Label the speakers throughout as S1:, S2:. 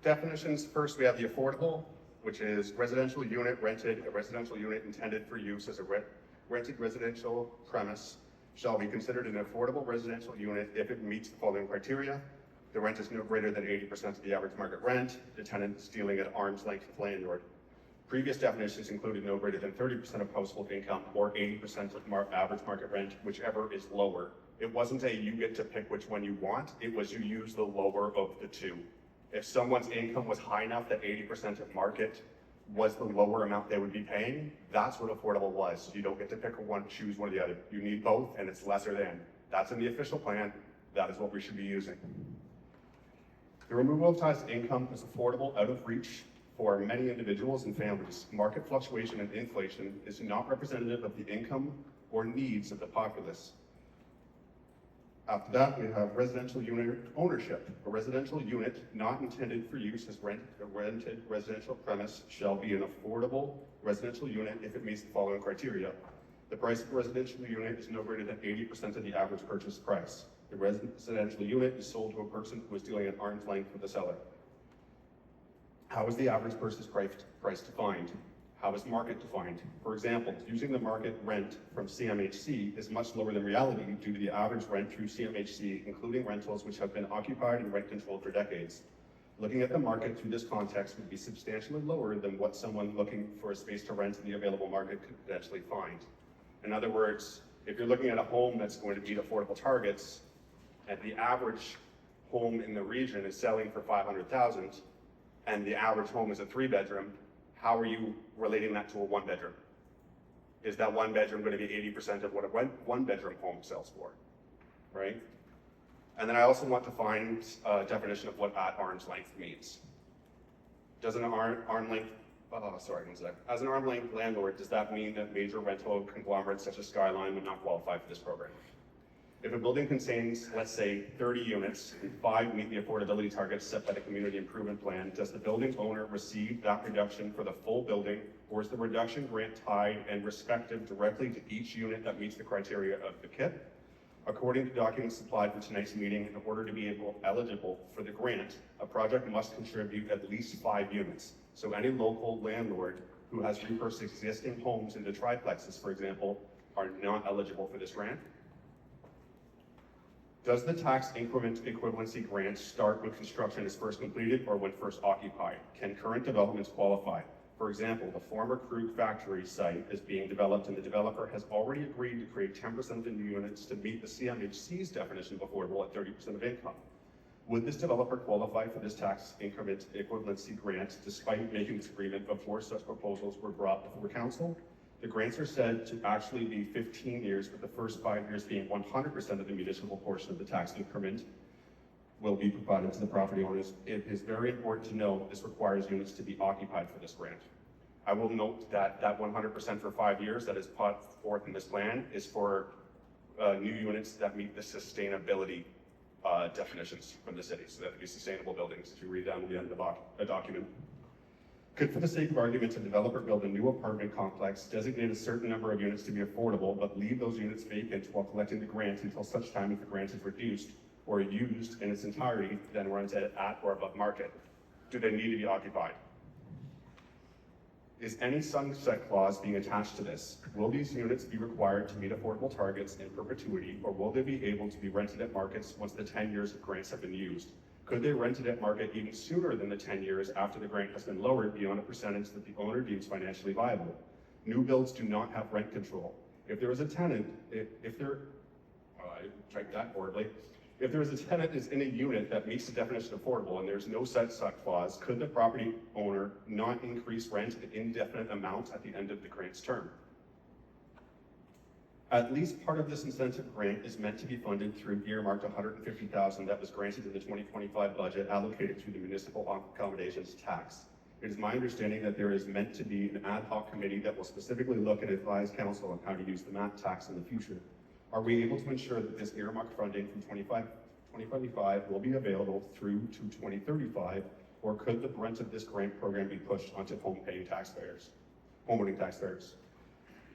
S1: definitions, first we have the affordable, which is residential unit rented, a residential unit intended for use as a rented residential premise shall be considered an affordable residential unit if it meets the following criteria. The rent is no greater than 80% of the average market rent. The tenant is dealing at arm's length with landlord. Previous definitions included no greater than 30% of household income or 80% of average market rent, whichever is lower. It wasn't a you get to pick which one you want, it was you use the lower of the two. If someone's income was high enough that 80% of market was the lower amount they would be paying, that's what affordable was. You don't get to pick one, choose one or the other. You need both, and it's lesser than. That's in the official plan. That is what we should be using. The removal of taxed income is affordable out of reach for many individuals and families. Market fluctuation and inflation is not representative of the income or needs of the populace. After that, we have residential unit ownership. A residential unit not intended for use as a rented residential premise shall be an affordable residential unit if it meets the following criteria. The price of a residential unit is no greater than 80% of the average purchase price. The residential unit is sold to a person who is dealing at arm's length with the seller. How is the average purchase price defined? How is market defined? For example, using the market rent from CMHC is much lower than reality due to the average rent through CMHC, including rentals which have been occupied and rent controlled for decades. Looking at the market through this context would be substantially lower than what someone looking for a space to rent in the available market could potentially find. In other words, if you're looking at a home that's going to meet affordable targets, and the average home in the region is selling for $500,000, and the average home is a 3-bedroom, how are you relating that to a 1-bedroom? Is that 1-bedroom going to be 80% of what a 1-bedroom home sells for, right? And then I also want to find a definition of what at arm's length means. Does an arm length, as an arm length landlord, does that mean that major rental conglomerates such as Skyline would not qualify for this program? If a building contains, let's say, 30 units and 5 meet the affordability targets set by the community improvement plan, does the building owner receive that reduction for the full building, or is the reduction grant tied and respective directly to each unit that meets the criteria of the KIP? According to documents supplied for tonight's meeting, in order to be eligible for the grant, a project must contribute at least 5 units. So any local landlord who has repurposed existing homes into triplexes, for example, are not eligible for this grant. Does the tax increment equivalency grant start when construction is first completed or when first occupied? Can current developments qualify? For example, the former Krug factory site is being developed and the developer has already agreed to create 10% of the new units to meet the CMHC's definition of affordable at 30% of income. Would this developer qualify for this tax increment equivalency grant despite making this agreement before such proposals were brought before council? The grants are said to actually be 15 years, with the first 5 years being 100% of the municipal portion of the tax increment will be provided to the property owners. It is very important to know this requires units to be occupied for this grant. I will note that 100% for 5 years that is put forth in this plan is for new units that meet the sustainability definitions from the city. So that would be sustainable buildings, if you read down to the end of the document. Could, for the sake of argument, a developer build a new apartment complex, designate a certain number of units to be affordable, but leave those units vacant while collecting the grant until such time as the grant is reduced or used in its entirety, then rented at or above market? Do they need to be occupied? Is any sunset clause being attached to this? Will these units be required to meet affordable targets in perpetuity, or will they be able to be rented at markets once the 10 years of grants have been used? Could they rent it at market even sooner than the 10 years after the grant has been lowered beyond a percentage that the owner deems financially viable? New builds do not have rent control. If there is a tenant, I typed that horribly. If there is a tenant is in a unit that meets the definition of affordable and there's no sunset clause, could the property owner not increase rent an indefinite amount at the end of the grant's term? At least part of this incentive grant is meant to be funded through earmarked $150,000 that was granted in the 2025 budget allocated through the municipal accommodations tax. It is my understanding that there is meant to be an ad hoc committee that will specifically look and advise council on how to use the MAT tax in the future. Are we able to ensure that this earmarked funding from 2025 will be available through to 2035, or could the brunt of this grant program be pushed onto homeowning taxpayers?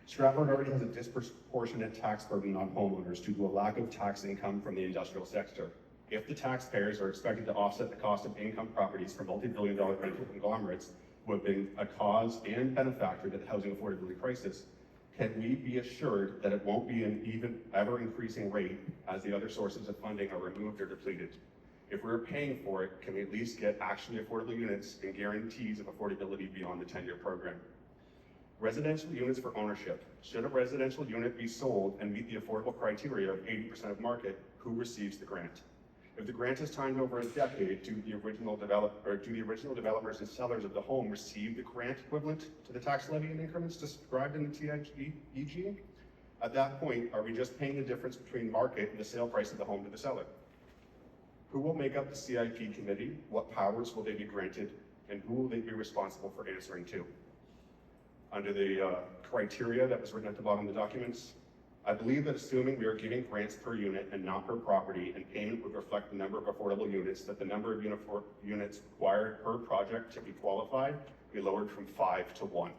S1: Stratford already has a disproportionate tax burden on homeowners due to a lack of tax income from the industrial sector. if the taxpayers are expected to offset the cost of income properties for multi-billion-dollar rental conglomerates who have been a cause and benefactor to the housing affordability crisis, can we be assured that it won't be an even ever-increasing rate as the other sources of funding are removed or depleted? If we're paying for it, can we at least get actually affordable units and guarantees of affordability beyond the 10-year program? Residential units for ownership. Should a residential unit be sold and meet the affordable criteria of 80% of market, who receives the grant? If the grant is timed over a decade, do the original developers and sellers of the home receive the grant equivalent to the tax levy in increments described in the TIG? At that point, are we just paying the difference between market and the sale price of the home to the seller? Who will make up the CIP committee? What powers will they be granted? And who will they be responsible for answering to? Under the criteria that was written at the bottom of the documents, I believe that assuming we are giving grants per unit and not per property, and payment would reflect the number of affordable units, that the number of units required per project to be qualified be lowered from 5 to 1.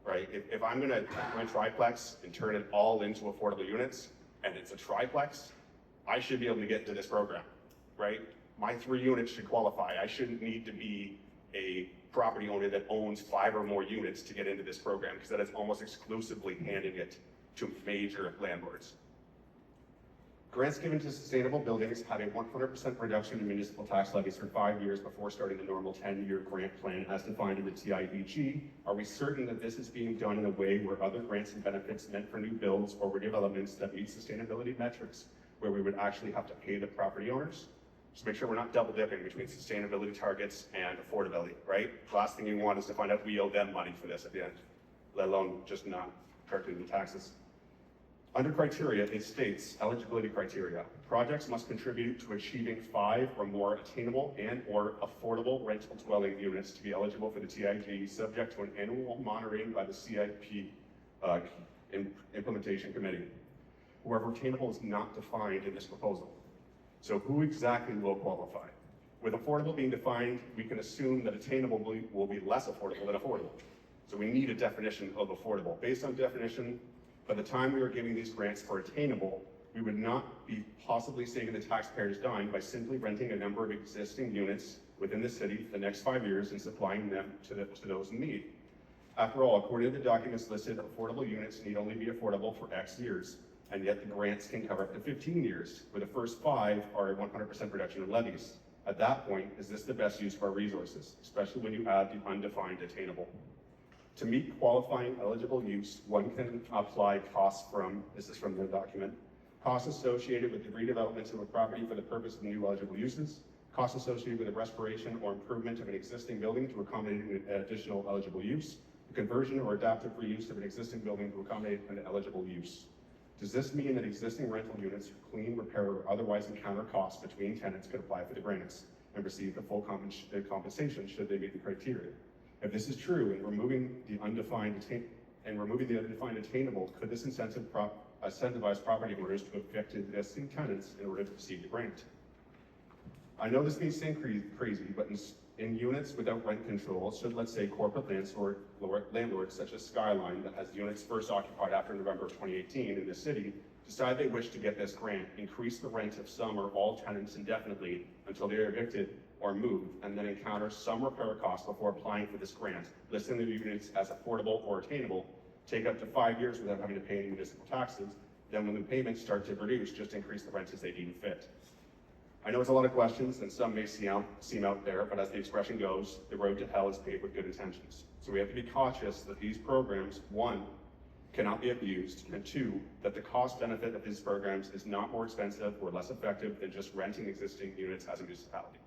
S1: Right? If I'm going to take my triplex and turn it all into affordable units, and it's a triplex, I should be able to get into this program. Right? My 3 units should qualify. I shouldn't need to be a property owner that owns 5 or more units to get into this program, because that is almost exclusively handing it to major landlords. Grants given to sustainable buildings have a 100% reduction in municipal tax levies for 5 years before starting the normal 10-year grant plan as defined in the TIEG. Are we certain that this is being done in a way where other grants and benefits meant for new builds or redevelopments that meet sustainability metrics, where we would actually have to pay the property owners? Just make sure we're not double dipping between sustainability targets and affordability, right? The last thing you want is to find out we owe them money for this at the end, let alone just not charging the taxes. Under criteria, it states eligibility criteria. Projects must contribute to achieving 5 or more attainable and or affordable rental dwelling units to be eligible for the TIG, subject to an annual monitoring by the CIP implementation committee. However, attainable is not defined in this proposal. So who exactly will qualify? With affordable being defined, we can assume that attainable will be less affordable than affordable. So we need a definition of affordable. Based on definition, by the time we are giving these grants for attainable, we would not be possibly saving the taxpayers dime by simply renting a number of existing units within the city for the next 5 years and supplying them to those in need. After all, according to the documents listed, affordable units need only be affordable for X years, and yet the grants can cover up to 15 years, where the first 5 are a 100% reduction in levies. At that point, is this the best use of our resources, especially when you add the undefined attainable? To meet qualifying eligible use, one can apply costs from, this is from the document, costs associated with the redevelopment of a property for the purpose of new eligible uses, costs associated with the restoration or improvement of an existing building to accommodate an additional eligible use, the conversion or adaptive reuse of an existing building to accommodate an eligible use. Does this mean that existing rental units who clean, repair, or otherwise encounter costs between tenants could apply for the grants and receive the full compensation should they meet the criteria? If this is true, and removing the undefined attainable, could this incentivize property owners to evict existing tenants in order to receive the grant? I know this may seem crazy, but in units without rent control, should, let's say, corporate landlords such as Skyline, that has units first occupied after November of 2018 in the city, decide they wish to get this grant, increase the rent of some or all tenants indefinitely until they are evicted or moved, and then encounter some repair costs before applying for this grant, listing the units as affordable or attainable, take up to 5 years without having to pay any municipal taxes, then when the payments start to reduce, just increase the rent as they deem fit. I know it's a lot of questions, and some may seem out there, but as the expression goes, the road to hell is paved with good intentions. So we have to be cautious that these programs, 1, cannot be abused, and 2, that the cost benefit of these programs is not more expensive or less effective than just renting existing units as a municipality.